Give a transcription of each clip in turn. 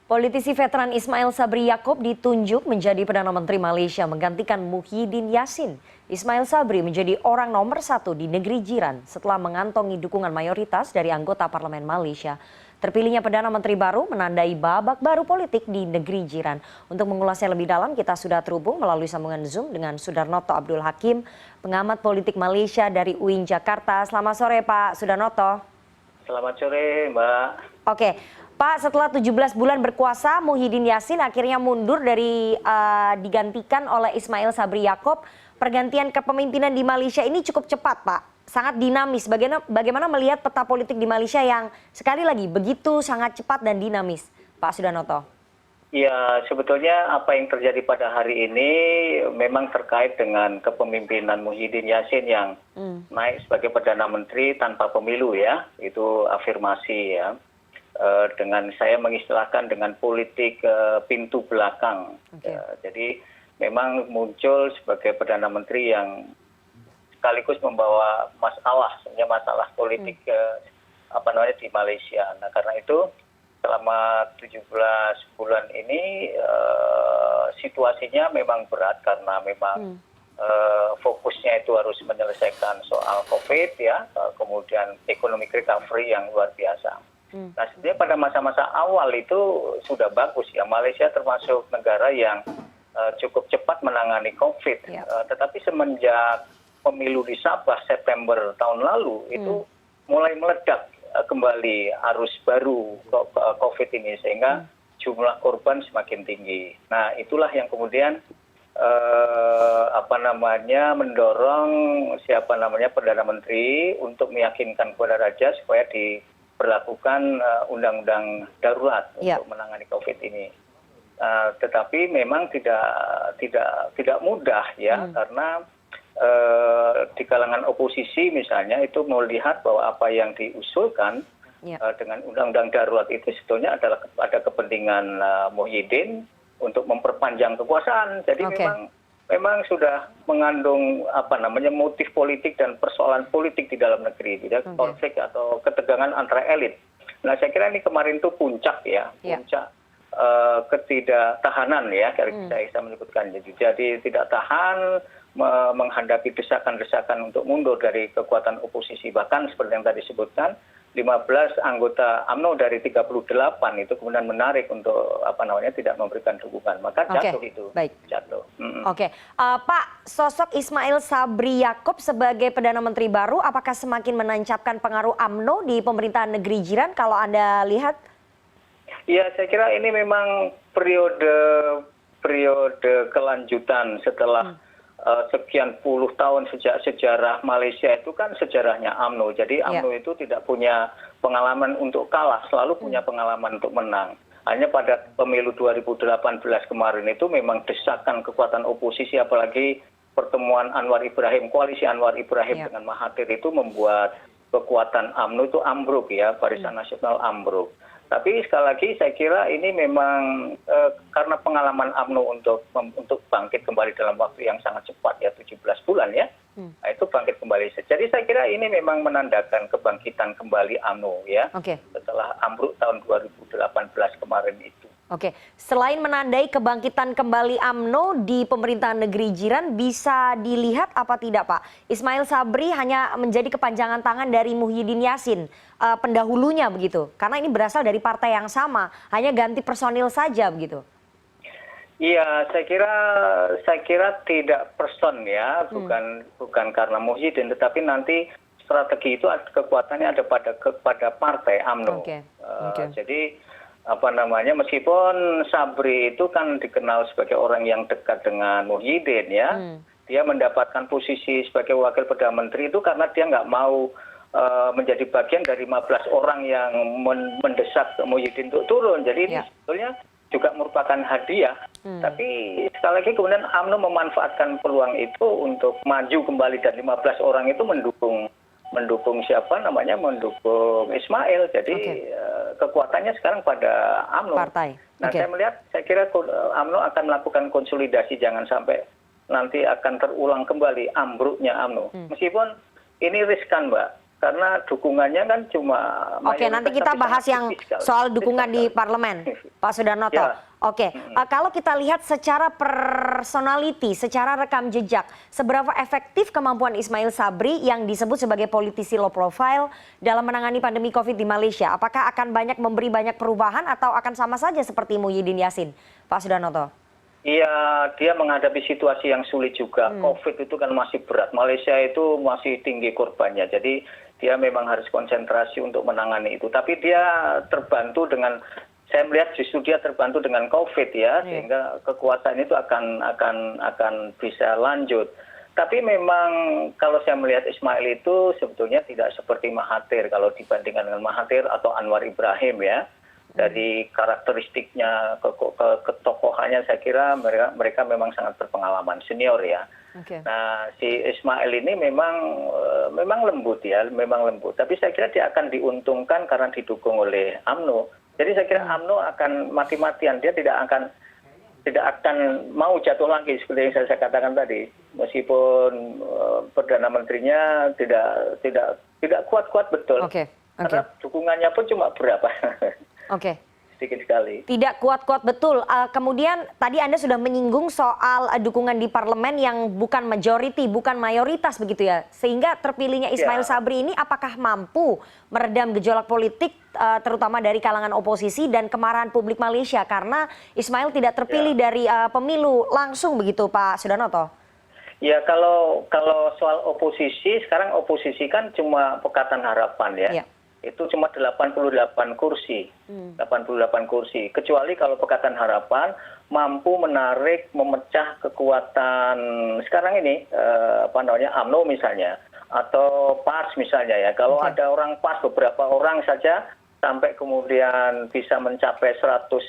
Politisi veteran Ismail Sabri Yaakob ditunjuk menjadi Perdana Menteri Malaysia menggantikan Muhyiddin Yassin. Ismail Sabri menjadi orang nomor 1 di negeri jiran setelah mengantongi dukungan mayoritas dari anggota parlemen Malaysia. Terpilihnya Perdana Menteri baru menandai babak baru politik di negeri jiran. Untuk mengulasnya lebih dalam, kita sudah terhubung melalui sambungan Zoom dengan Sudarnoto Abdul Hakim, pengamat politik Malaysia dari UIN Jakarta. Selamat sore Pak Sudarnoto. Selamat sore Mbak. Oke. Pak, setelah 17 bulan berkuasa, Muhyiddin Yassin akhirnya mundur dari digantikan oleh Ismail Sabri Yaakob. Pergantian kepemimpinan di Malaysia ini cukup cepat, Pak. Sangat dinamis. Bagaimana melihat peta politik di Malaysia yang sekali lagi begitu sangat cepat dan dinamis, Pak Sudarnoto? Ya, sebetulnya apa yang terjadi pada hari ini memang terkait dengan kepemimpinan Muhyiddin Yassin yang naik sebagai Perdana Menteri tanpa pemilu ya. Itu afirmasi ya. Dengan saya mengistilahkan dengan politik pintu belakang. Jadi memang muncul sebagai Perdana Menteri yang sekaligus membawa masalah politik di Malaysia. Nah, karena itu selama 17 bulan ini situasinya memang berat karena memang fokusnya itu harus menyelesaikan soal COVID ya, kemudian economic recovery yang luar biasa. Nah, sebenarnya pada masa-masa awal itu sudah bagus ya. Malaysia termasuk negara yang cukup cepat menangani COVID. Tetapi semenjak pemilu di Sabah September tahun lalu itu mulai meledak kembali arus baru COVID ini sehingga jumlah korban semakin tinggi. Nah, itulah yang kemudian mendorong Perdana Menteri untuk meyakinkan kepada Raja supaya diberlakukan undang-undang darurat untuk menangani COVID ini. Tetapi memang tidak mudah ya, karena di kalangan oposisi misalnya itu melihat bahwa apa yang diusulkan dengan undang-undang darurat itu sebetulnya adalah ada kepentingan Muhyiddin untuk memperpanjang kekuasaan. Jadi memang sudah mengandung motif politik dan persoalan politik di dalam negeri, tidak konflik atau ketegangan antara elit. Nah, saya kira ini kemarin itu puncak ya, puncak ketidaktahanan ya, saya menyebutkan. Jadi tidak tahan menghadapi desakan-desakan untuk mundur dari kekuatan oposisi. Bahkan seperti yang tadi disebutkan, 15 anggota UMNO dari 38 itu kemudian menarik untuk tidak memberikan dukungan. Maka jatuh itu. Jatuh. Oke. Pak, sosok Ismail Sabri Yaakob sebagai Perdana Menteri baru apakah semakin menancapkan pengaruh UMNO di pemerintahan negeri jiran kalau Anda lihat? Ya, saya kira ini memang periode kelanjutan setelah sekian puluh tahun sejak sejarah Malaysia itu kan sejarahnya UMNO. Jadi UMNO itu tidak punya pengalaman untuk kalah, selalu punya pengalaman untuk menang. Hanya pada pemilu 2018 kemarin itu memang desakan kekuatan oposisi, apalagi pertemuan Anwar Ibrahim, koalisi Anwar Ibrahim dengan Mahathir itu membuat kekuatan UMNO itu ambruk ya, Barisan Nasional ambruk. Tapi sekali lagi saya kira ini memang karena pengalaman UMNO untuk bangkit kembali dalam waktu yang sangat cepat ya, 17 bulan ya. Nah, itu bangkit kembali. Jadi saya kira ini memang menandakan kebangkitan kembali UMNO ya. Setelah ambruk tahun 2018 kemarin itu. Oke, selain menandai kebangkitan kembali UMNO di pemerintahan negeri jiran, bisa dilihat apa tidak Pak? Ismail Sabri hanya menjadi kepanjangan tangan dari Muhyiddin Yassin, pendahulunya begitu. Karena ini berasal dari partai yang sama, hanya ganti personil saja begitu. Iya, saya kira tidak person ya, bukan karena Muhyiddin, tetapi nanti strategi itu kekuatannya ada pada partai UMNO. Jadi meskipun Sabri itu kan dikenal sebagai orang yang dekat dengan Muhyiddin ya, dia mendapatkan posisi sebagai wakil Perdana Menteri itu karena dia nggak mau menjadi bagian dari 15 orang yang mendesak Muhyiddin untuk turun. Jadi ini sebetulnya juga merupakan hadiah. Tapi sekali lagi kemudian UMNO memanfaatkan peluang itu untuk maju kembali, dan 15 orang itu mendukung mendukung Ismail. Jadi kekuatannya sekarang pada UMNO. Nah, saya kira UMNO akan melakukan konsolidasi, jangan sampai nanti akan terulang kembali ambruknya UMNO. Meskipun ini riskan, Mbak. karena dukungannya kan cuma Oke, nanti kita bahas yang soal dukungan di parlemen, Pak Sudarnoto. Ya. Oke, kalau kita lihat secara personality, secara rekam jejak, seberapa efektif kemampuan Ismail Sabri yang disebut sebagai politisi low profile dalam menangani pandemi COVID di Malaysia? Apakah akan memberi banyak perubahan atau akan sama saja seperti Muhyiddin Yassin, Pak Sudarnoto? Iya, dia menghadapi situasi yang sulit juga. COVID itu kan masih berat. Malaysia itu masih tinggi korbannya. Jadi dia memang harus konsentrasi untuk menangani itu. Tapi dia terbantu dengan, saya melihat justru dia terbantu dengan COVID ya, sehingga kekuasaan itu akan bisa lanjut. Tapi memang kalau saya melihat Ismail itu sebetulnya tidak seperti Mahathir kalau dibandingkan dengan Mahathir atau Anwar Ibrahim ya. Dari karakteristiknya, ketokohannya saya kira mereka memang sangat berpengalaman, senior ya. Nah, si Ismail ini memang lembut ya, memang lembut. Tapi saya kira dia akan diuntungkan karena didukung oleh UMNO. Jadi saya kira UMNO akan mati-matian, dia tidak akan mau jatuh lagi seperti yang saya katakan tadi. Meskipun Perdana Menterinya tidak kuat-kuat betul. Karena dukungannya pun cuma berapa. Sedikit sekali. Tidak kuat-kuat betul. Kemudian tadi Anda sudah menyinggung soal dukungan di parlemen yang bukan majority, bukan mayoritas begitu ya. Sehingga terpilihnya Ismail Sabri ini apakah mampu meredam gejolak politik terutama dari kalangan oposisi dan kemarahan publik Malaysia karena Ismail tidak terpilih dari pemilu langsung begitu Pak Sudarnoto? Ya kalau soal oposisi, sekarang oposisi kan cuma Pakatan Harapan ya. Itu cuma 88 kursi. 88 kursi. Kecuali kalau Pakatan Harapan mampu menarik, memecah kekuatan sekarang ini UMNO misalnya atau PAS misalnya ya. Kalau ada orang PAS beberapa orang saja sampai kemudian bisa mencapai 113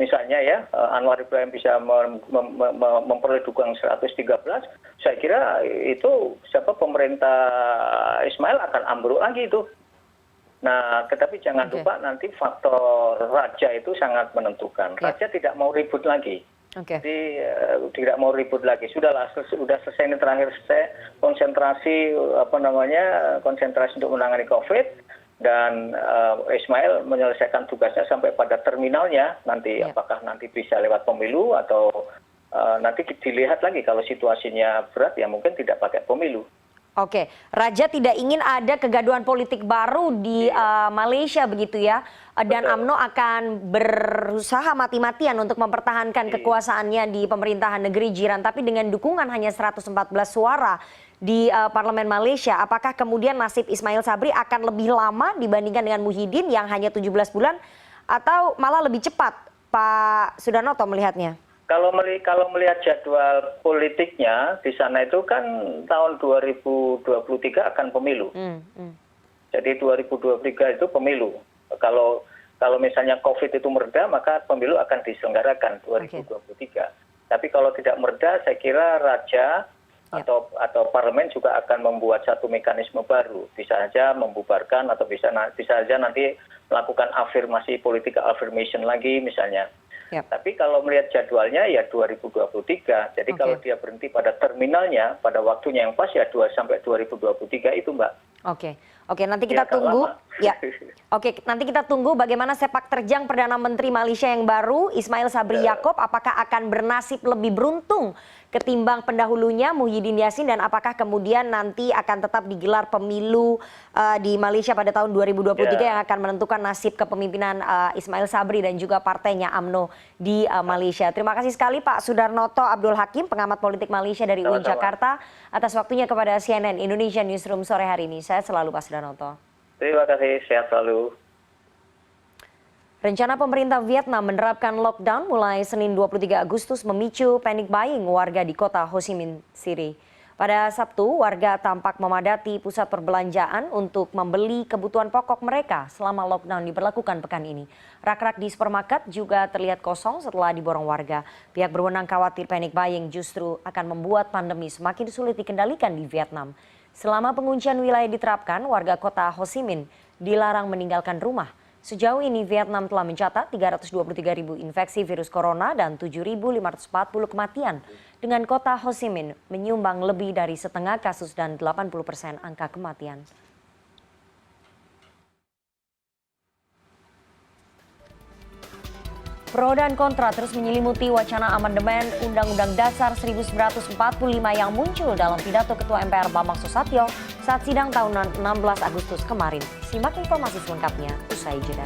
misalnya ya, Anwar Ibrahim bisa memperoleh dukungan 113, saya kira itu pemerintah Ismail akan ambruk lagi itu. Nah, tetapi jangan lupa nanti faktor raja itu sangat menentukan. Raja tidak mau ribut lagi. Jadi tidak mau ribut lagi. Sudah selesai ini terakhir selesai konsentrasi konsentrasi untuk menangani COVID. Dan Ismail menyelesaikan tugasnya sampai pada terminalnya nanti apakah nanti bisa lewat pemilu atau nanti dilihat lagi kalau situasinya berat ya mungkin tidak pakai pemilu. Oke, Raja tidak ingin ada kegaduhan politik baru di Malaysia begitu ya, dan UMNO akan berusaha mati-matian untuk mempertahankan kekuasaannya di pemerintahan negeri jiran, tapi dengan dukungan hanya 114 suara di parlemen Malaysia. Apakah kemudian nasib Ismail Sabri akan lebih lama dibandingkan dengan Muhyiddin yang hanya 17 bulan atau malah lebih cepat, Pak Sudarnoto melihatnya? Kalau melihat jadwal politiknya di sana itu kan tahun 2023 akan pemilu. Jadi 2023 itu pemilu. Kalau misalnya COVID itu mereda maka pemilu akan diselenggarakan 2023. Tapi kalau tidak mereda saya kira Raja atau parlemen juga akan membuat satu mekanisme baru. Bisa saja membubarkan atau bisa saja nanti melakukan afirmasi politik affirmation lagi misalnya. Tapi kalau melihat jadwalnya ya 2023. Jadi kalau dia berhenti pada terminalnya, pada waktunya yang pas ya sampai 2023 itu Mbak. Oke, nanti kita tunggu. Nanti kita tunggu bagaimana sepak terjang Perdana Menteri Malaysia yang baru, Ismail Sabri Yaakob, apakah akan bernasib lebih beruntung ketimbang pendahulunya Muhyiddin Yassin dan apakah kemudian nanti akan tetap digelar pemilu di Malaysia pada tahun 2023 yang akan menentukan nasib kepemimpinan Ismail Sabri dan juga partainya UMNO di Malaysia. Terima kasih sekali Pak Sudarnoto Abdul Hakim, pengamat politik Malaysia dari UIN Jakarta, atas waktunya kepada CNN Indonesia Newsroom sore hari ini. Saya selalu Pak Sudarnoto. Terima kasih, sehat selalu. Rencana pemerintah Vietnam menerapkan lockdown mulai Senin 23 Agustus memicu panic buying warga di kota Ho Chi Minh City. Pada Sabtu, warga tampak memadati pusat perbelanjaan untuk membeli kebutuhan pokok mereka selama lockdown diberlakukan pekan ini. Rak-rak di supermarket juga terlihat kosong setelah diborong warga. Pihak berwenang khawatir panic buying justru akan membuat pandemi semakin sulit dikendalikan di Vietnam. Selama penguncian wilayah diterapkan, warga kota Ho Chi Minh dilarang meninggalkan rumah. Sejauh ini Vietnam telah mencatat 323.000 infeksi virus corona dan 7.540 kematian. Dengan kota Ho Chi Minh menyumbang lebih dari setengah kasus dan 80% angka kematian. Pro dan kontra terus menyelimuti wacana amandemen Undang-Undang Dasar 1945 yang muncul dalam pidato Ketua MPR Bambang Susatyo saat sidang tahunan 16 Agustus kemarin. Simak informasi selengkapnya usai jeda.